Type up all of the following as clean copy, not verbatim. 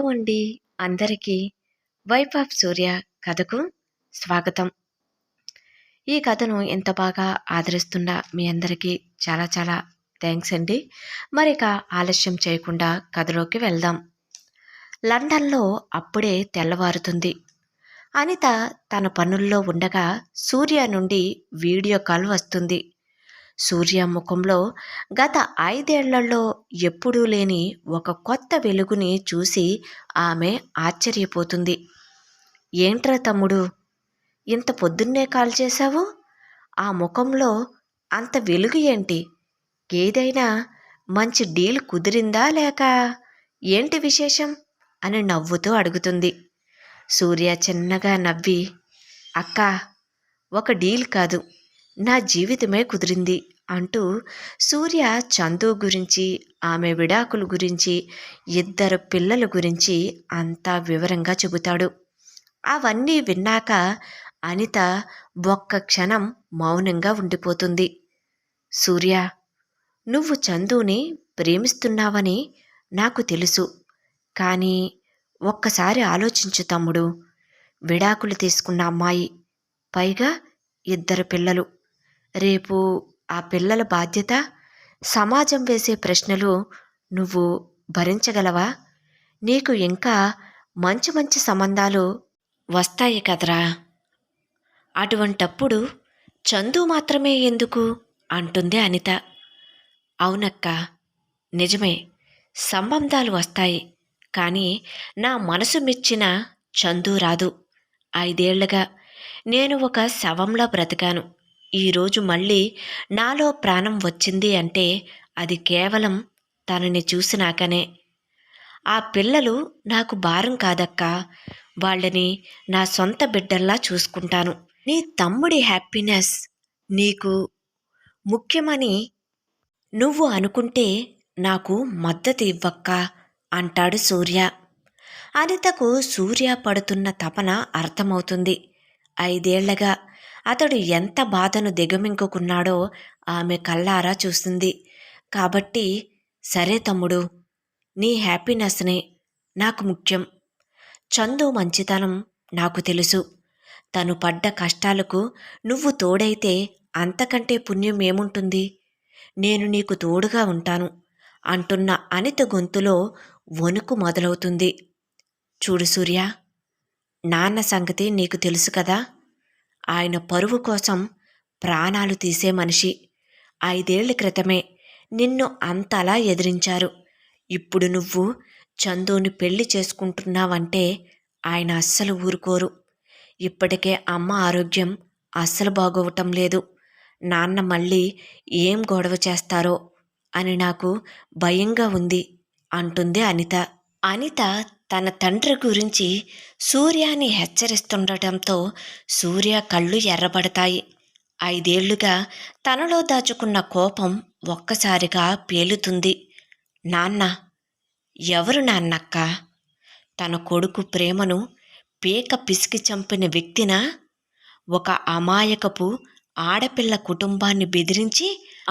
Hello అండి అందరికీ wife of సూర్య కథకు స్వాగతం. ఈ కథను ఎంత బాగా ఆదరిస్తున్న మీ అందరికీ చాలా చాలా థ్యాంక్స్ అండి. మరిక ఆలస్యం చేయకుండా కథలోకి వెళ్దాం. లండన్లో అప్పుడే తెల్లవారుతుంది. అనిత తన పనుల్లో ఉండగా సూర్య నుండి వీడియో కాల్ వస్తుంది. సూర్య ముఖంలో గత 5 ఏళ్లలో ఎప్పుడూ లేని ఒక కొత్త వెలుగుని చూసి ఆమె ఆశ్చర్యపోతుంది. ఏంట్రా తమ్ముడు, ఇంత పొద్దున్నే కాల్ చేశావు? ఆ ముఖంలో అంత వెలుగు ఏంటి? ఏదైనా మంచి డీల్ కుదిరిందా లేక ఏంటి విశేషం అని నవ్వుతూ అడుగుతుంది. సూర్య చిన్నగా నవ్వి, అక్కా, ఒక డీల్ కాదు, నా జీవితమే కుదిరింది అంటూ సూర్య చందు గురించి, ఆమె విడాకుల గురించి, 2 పిల్లల గురించి అంతా వివరంగా చెబుతాడు. అవన్నీ విన్నాక అనిత ఒక్క క్షణం మౌనంగా ఉండిపోతుంది. సూర్య, నువ్వు చందుని ప్రేమిస్తున్నావని నాకు తెలుసు. కానీ ఒక్కసారి ఆలోచించు తమ్ముడు. విడాకులు తీసుకున్న అమ్మాయి, పైగా 2 పిల్లలు. రేపు ఆ పిల్లల బాధ్యత, సమాజం వేసే ప్రశ్నలు నువ్వు భరించగలవా? నీకు ఇంకా మంచి మంచి సంబంధాలు వస్తాయి కదరా. అటువంటప్పుడు చందు మాత్రమే ఎందుకు అంటుంది అనిత. అవునక్క, నిజమే, సంబంధాలు వస్తాయి. కానీ నా మనసు మెచ్చిన చందు రాదు. 5 ఏళ్లుగా నేను ఒక శవంలా బ్రతికాను. ఈరోజు మళ్ళీ నాలో ప్రాణం వచ్చింది అంటే అది కేవలం తనని చూసినాకనే. ఆ పిల్లలు నాకు భారం కాదక్కా, వాళ్ళని నా సొంత బిడ్డల్లా చూసుకుంటాను. నీ తమ్ముడి హ్యాపీనెస్ నీకు ముఖ్యమని నువ్వు అనుకుంటే నాకు మద్దతు ఇవ్వక్కా అంటాడు సూర్య. అనితకు సూర్య పడుతున్న తపన అర్థమవుతుంది. 5 ఏళ్లగా అతడు ఎంత బాధను దిగమింగుకున్నాడో ఆమె కళ్ళారా చూసింది. కాబట్టి సరే తమ్ముడు, నీ హ్యాపీనెస్నే నాకు ముఖ్యం. చందు మంచితనం నాకు తెలుసు. తను పడ్డ కష్టాలకు నువ్వు తోడైతే అంతకంటే పుణ్యం ఏముంటుంది? నేను నీకు తోడుగా ఉంటాను అంటున్న అనిత గొంతులో వణుకు మొదలవుతుంది. చూడు సూర్య, నాన్న సంగతి నీకు తెలుసు కదా. ఆయన పరువు కోసం ప్రాణాలు తీసే మనిషి. 5 ఏళ్ల క్రితమే నిన్ను అంతలా ఎదిరించారు. ఇప్పుడు నువ్వు చందుని పెళ్లి చేసుకుంటున్నావంటే ఆయన అస్సలు ఊరుకోరు. ఇప్పటికే అమ్మ ఆరోగ్యం అస్సలు బాగోవటం లేదు. నాన్న మళ్ళీ ఏం గొడవ చేస్తారో అని నాకు భయంగా ఉంది అంటుంది అనిత. అనిత తన తండ్రి గురించి సూర్యాని హెచ్చరిస్తుండటంతో సూర్య కళ్ళు ఎర్రబడతాయి. 5 ఏళ్లుగా తనలో దాచుకున్న కోపం ఒక్కసారిగా పేలుతుంది. నాన్న? ఎవరు నాన్నక్క? తన కొడుకు ప్రేమను పీక పిసికి చంపిన వ్యక్తినా? ఒక అమాయకపు ఆడపిల్ల కుటుంబాన్ని బెదిరించి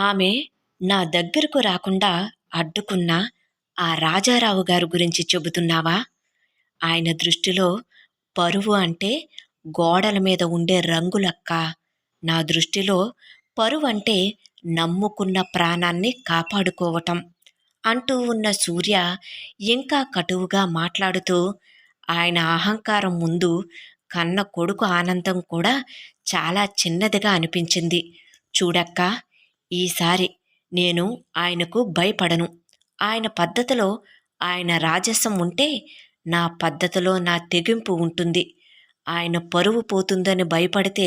ఆమె నా దగ్గరకు రాకుండా అడ్డుకున్న ఆ రాజారావు గారి గురించి చెబుతున్నావా? ఆయన దృష్టిలో పరువు అంటే గోడల మీద ఉండే రంగులక్క. నా దృష్టిలో పరువు అంటే నమ్ముకున్న ప్రాణాన్ని కాపాడుకోవటం అంటూ ఉన్న సూర్య ఇంకా కటువుగా మాట్లాడుతూ ఆయన అహంకారం ముందు కన్న కొడుకు ఆనందం కూడా చాలా చిన్నదిగా అనిపించింది. చూడక్క, ఈసారి నేను ఆయనకు భయపడను. ఆయన పద్ధతిలో ఆయన రాజసం ఉంటే నా పద్ధతిలో నా తెగింపు ఉంటుంది. ఆయన పరువు పోతుందని భయపడితే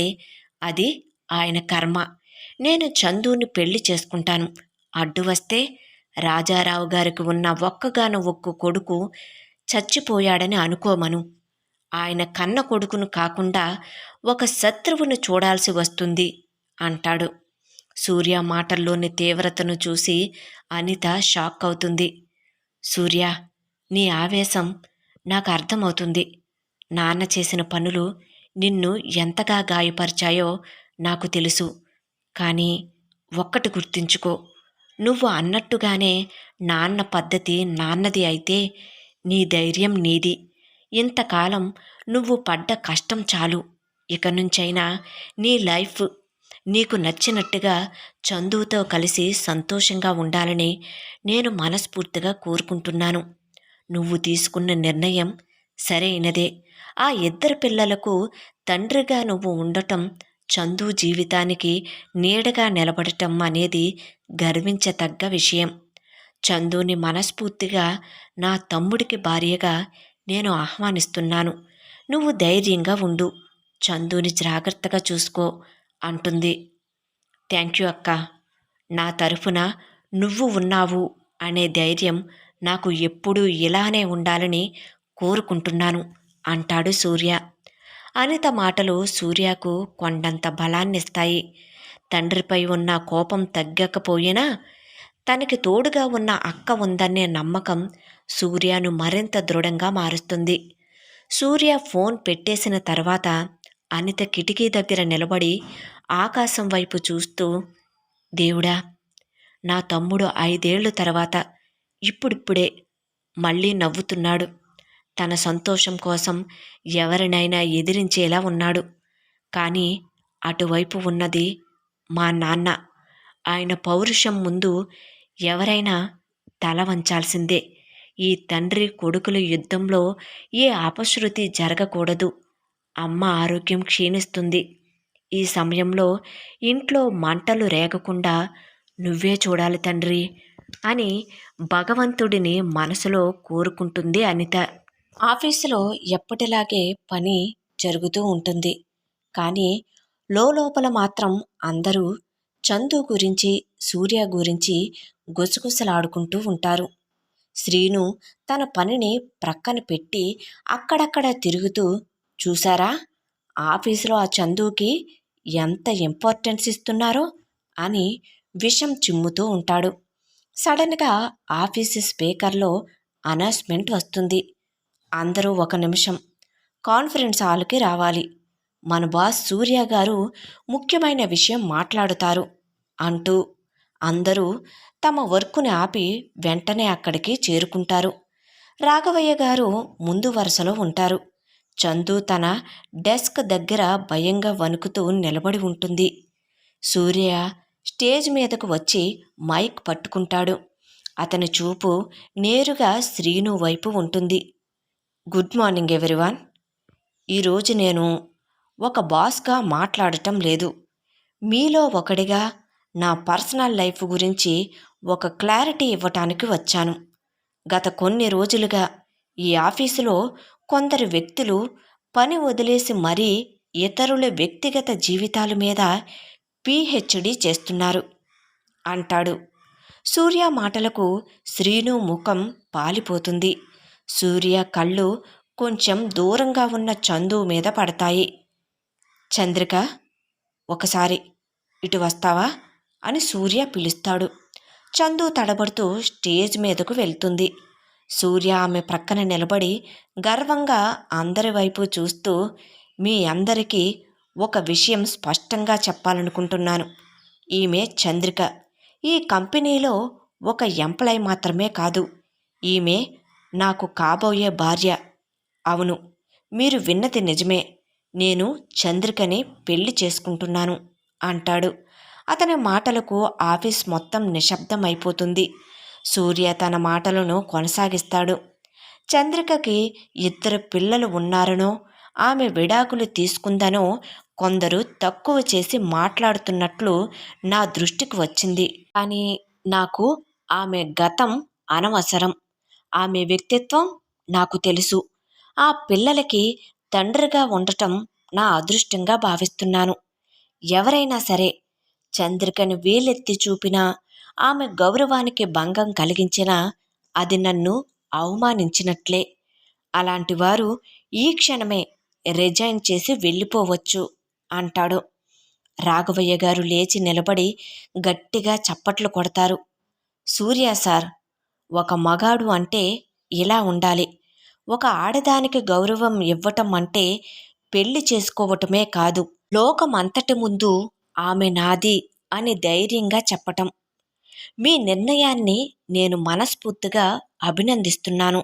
అది ఆయన కర్మ. నేను చందుని పెళ్లి చేసుకుంటాను. అడ్డు వస్తే రాజారావు గారికి ఉన్న ఒక్కగాను ఒక్క కొడుకు చచ్చిపోయాడని అనుకోమను. ఆయన కన్న కొడుకును కాకుండా ఒక శత్రువును చూడాల్సి వస్తుంది అంటాడు. సూర్య మాటల్లోని తీవ్రతను చూసి అనిత షాక్ అవుతుంది. సూర్య, నీ ఆవేశం నాకు అర్థమవుతుంది. నాన్న చేసిన పనులు నిన్ను ఎంతగా గాయపరిచాయో నాకు తెలుసు. కానీ ఒక్కటి గుర్తుంచుకో, నువ్వు అన్నట్టుగానే నాన్న పద్ధతి నాన్నది అయితే నీ ధైర్యం నీది. ఇంతకాలం నువ్వు పడ్డ కష్టం చాలు. ఇక నుంచైనా నీ లైఫ్ నీకు నచ్చినట్టుగా చందుతో కలిసి సంతోషంగా ఉండాలని నేను మనస్ఫూర్తిగా కోరుకుంటున్నాను. నువ్వు తీసుకున్న నిర్ణయం సరైనదే. ఆ ఇద్దరు పిల్లలకు తండ్రిగా నువ్వు ఉండటం, చందు జీవితానికి నీడగా నిలబడటం అనేది గర్వించతగ్గ విషయం. చందుని మనస్ఫూర్తిగా నా తమ్ముడికి భార్యగా నేను ఆహ్వానిస్తున్నాను. నువ్వు ధైర్యంగా ఉండు, చందుని జాగ్రత్తగా చూసుకో అంటుంది. థ్యాంక్ యూ అక్క. నా తరఫున నువ్వు ఉన్నావు అనే ధైర్యం నాకు ఎప్పుడూ ఇలానే ఉండాలని కోరుకుంటున్నాను అంటాడు సూర్య. అనిత మాటలు సూర్యకు కొండంత బలాన్నిస్తాయి. తండ్రిపై ఉన్న కోపం తగ్గకపోయినా తనకి తోడుగా ఉన్న అక్క ఉందనే నమ్మకం సూర్యను మరింత దృఢంగా మారుస్తుంది. సూర్య ఫోన్ పెట్టేసిన తర్వాత అనిత కిటికీ దగ్గర నిలబడి ఆకాశం వైపు చూస్తూ, దేవుడా, నా తమ్ముడు 5 ఏళ్ల తర్వాత ఇప్పుడిప్పుడే మళ్ళీ నవ్వుతున్నాడు. తన సంతోషం కోసం ఎవరినైనా ఎదిరించేలా ఉన్నాడు. కానీ అటువైపు ఉన్నది మా నాన్న. ఆయన పౌరుషం ముందు ఎవరైనా తల వంచాల్సిందే. ఈ తండ్రి కొడుకుల యుద్ధంలో ఏ అపశృతి జరగకూడదు. అమ్మ ఆరోగ్యం క్షీణిస్తుంది. ఈ సమయంలో ఇంట్లో మంటలు రేగకుండా నువ్వే చూడాలి తండ్రి అని భగవంతుడిని మనసులో కోరుకుంటుంది అనిత. ఆఫీసులో ఎప్పటిలాగే పని జరుగుతూ ఉంటుంది. కానీ లోపల మాత్రం అందరూ చందు గురించి, సూర్య గురించి గుసగుసలాడుకుంటూ ఉంటారు. శ్రీను తన పనిని ప్రక్కన పెట్టి అక్కడక్కడ తిరుగుతూ, చూసారా, ఆఫీసులో ఆ చందుకి ఎంత ఇంపార్టెన్స్ ఇస్తున్నారో అని విషం చిమ్ముతూ ఉంటాడు. సడన్గా ఆఫీసు స్పీకర్లో అనౌన్స్మెంట్ వస్తుంది. అందరూ 1 నిమిషం కాన్ఫరెన్స్ హాల్కి రావాలి. మన బాస్ సూర్య గారు ముఖ్యమైన విషయం మాట్లాడుతారు అంటూ అందరూ తమ వర్కుని ఆపి వెంటనే అక్కడికి చేరుకుంటారు. రాఘవయ్య గారు ముందు వరుసలో ఉంటారు. చందు తన డెస్క్ దగ్గర భయంగా వణుకుతూ నిలబడి ఉంటుంది. సూర్య స్టేజ్ మీదకు వచ్చి మైక్ పట్టుకుంటాడు. అతని చూపు నేరుగా శ్రీను వైపు ఉంటుంది. Good morning everyone. ఈరోజు నేను ఒక బాస్గా మాట్లాడటం లేదు. మీలో ఒకడిగా నా పర్సనల్ లైఫ్ గురించి ఒక క్లారిటీ ఇవ్వటానికి వచ్చాను. గత కొన్ని రోజులుగా ఈ ఆఫీసులో కొందరు వ్యక్తులు పని వదిలేసి మరీ ఇతరుల వ్యక్తిగత జీవితాల మీద పిహెచ్డి చేస్తున్నారు అంటాడు. సూర్య మాటలకు శ్రీను ముఖం పాలిపోతుంది. సూర్య కళ్ళు కొంచెం దూరంగా ఉన్న చందు మీద పడతాయి. చంద్రిక, ఒకసారి ఇటు వస్తావా అని సూర్య పిలుస్తాడు. చందు తడబడుతూ స్టేజ్ మీదకు వెళ్తుంది. సూర్య ఆమె ప్రక్కన నిలబడి గర్వంగా అందరి వైపు చూస్తూ, మీ అందరికీ ఒక విషయం స్పష్టంగా చెప్పాలనుకుంటున్నాను. ఈమె చంద్రిక ఈ కంపెనీలో ఒక ఎంప్లాయ్ మాత్రమే కాదు. ఈమె నాకు కాబోయే భార్య. అవును, మీరు విన్నది నిజమే. నేను చంద్రికని పెళ్లి చేసుకుంటున్నాను అంటాడు. అతని మాటలకు ఆఫీస్ మొత్తం నిశ్శబ్దమైపోతుంది. సూర్య తన మాటలను కొనసాగిస్తాడు. చంద్రికకి 2 పిల్లలు ఉన్నారనో, ఆమె విడాకులు తీసుకుందనో కొందరు తక్కువ చేసి మాట్లాడుతున్నట్లు నా దృష్టికి వచ్చింది. కానీ నాకు ఆమె గతం అనవసరం. ఆమె వ్యక్తిత్వం నాకు తెలుసు. ఆ పిల్లలకి తండ్రిగా ఉండటం నా అదృష్టంగా భావిస్తున్నాను. ఎవరైనా సరే చంద్రికను వేలెత్తి చూపినా, ఆమె గౌరవానికి భంగం కలిగించినా అది నన్ను అవమానించినట్లే. అలాంటి వారు ఈ క్షణమే రిజైన్ చేసి వెళ్ళిపోవచ్చు అంటాడు. రాఘవయ్య గారు లేచి నిలబడి గట్టిగా చప్పట్లు కొడతారు. సూర్య సార్, ఒక మగాడు అంటే ఇలా ఉండాలి. ఒక ఆడదానికి గౌరవం ఇవ్వటం అంటే పెళ్లి చేసుకోవటమే కాదు, లోకమంతటి ముందు ఆమె నాది అని ధైర్యంగా చెప్పటం. మీ నిర్ణయాన్ని నేను మనస్ఫూర్తిగా అభినందిస్తున్నాను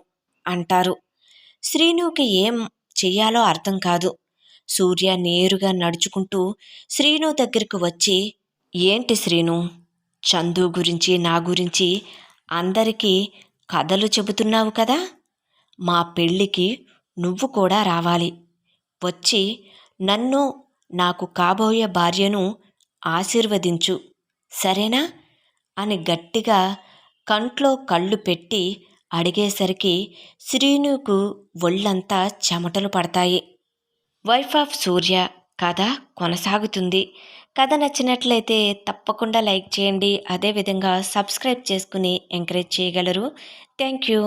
అంటారు. శ్రీనుకి ఏం చెయ్యాలో అర్థం కాదు. సూర్య నేరుగా నడుచుకుంటూ శ్రీను దగ్గరకు వచ్చి, ఏంటి శ్రీను, చందు గురించి నా గురించి అందరికీ కథలు చెబుతున్నావు కదా, మా పెళ్ళికి నువ్వు కూడా రావాలి. వచ్చి నన్ను, నాకు కాబోయే భార్యను ఆశీర్వదించు, సరేనా అని గట్టిగా కంట్లో కళ్ళు పెట్టి అడిగేసరికి శ్రీనుకు ఒళ్ళంతా చెమటలు పడతాయి. వైఫ్ ఆఫ్ సూర్య కథ కొనసాగుతుంది. కథ నచ్చినట్లయితే తప్పకుండా లైక్ చేయండి. అదేవిధంగా సబ్స్క్రైబ్ చేసుకుని ఎంకరేజ్ చేయగలరు. Thank you.